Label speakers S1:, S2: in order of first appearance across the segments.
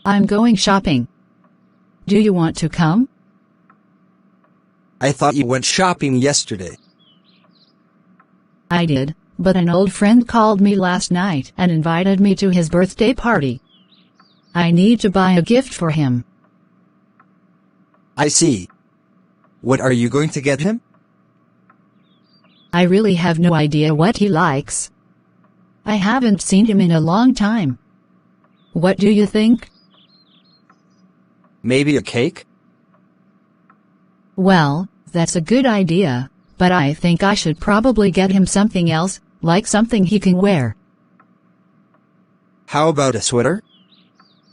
S1: I'm going shopping. Do you want to come?
S2: I thought you went shopping yesterday.
S1: I did, but an old friend called me last night and invited me to his birthday party. I need to buy a gift for him.
S2: I see. What are you going to get him?
S1: I really have no idea what he likes. I haven't seen him in a long time. What do you think?
S2: Maybe a cake?
S1: Well, that's a good idea, but I think I should probably get him something else, like something he can wear.
S2: How about a sweater?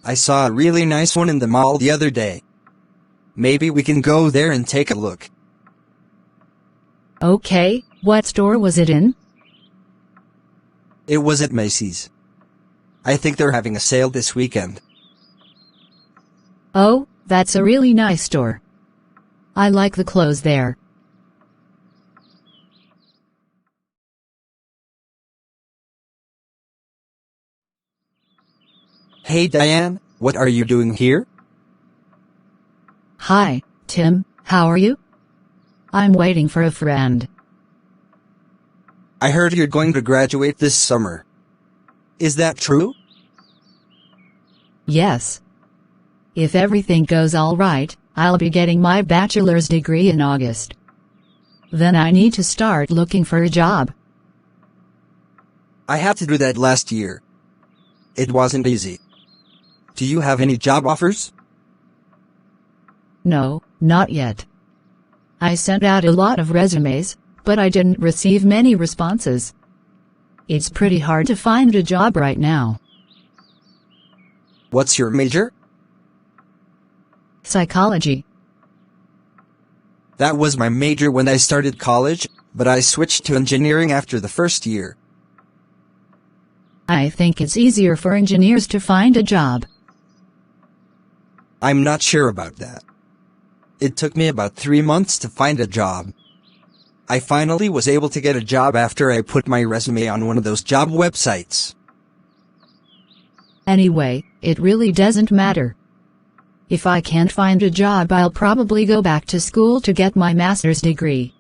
S2: I saw a really nice one in the mall the other day. Maybe we can go there and take a look.
S1: Okay, what store was it in?
S2: It was at Macy's. I think they're having a sale this weekend.
S1: Oh, that's a really nice store. I like the clothes there.
S2: Hey Diane, what are you doing here?
S1: Hi, Tim, how are you? I'm waiting for a friend.
S2: I heard you're going to graduate this summer. Is that true?
S1: Yes. If everything goes all right, I'll be getting my bachelor's degree in August. Then I need to start looking for a job.
S2: I had to do that last year. It wasn't easy. Do you have any job offers?
S1: No, not yet. I sent out a lot of resumes, but I didn't receive many responses. It's pretty hard to find a job right now.
S2: What's your major?
S1: Psychology.
S2: That was my major when I started college, but I switched to engineering after the first year.
S1: I think it's easier for engineers to find a job.
S2: I'm not sure about that. It took me about 3 months to find a job. I finally was able to get a job after I put my resume on one of those job websites.
S1: Anyway, it really doesn't matter. If I can't find a job, I'll probably go back to school to get my master's degree.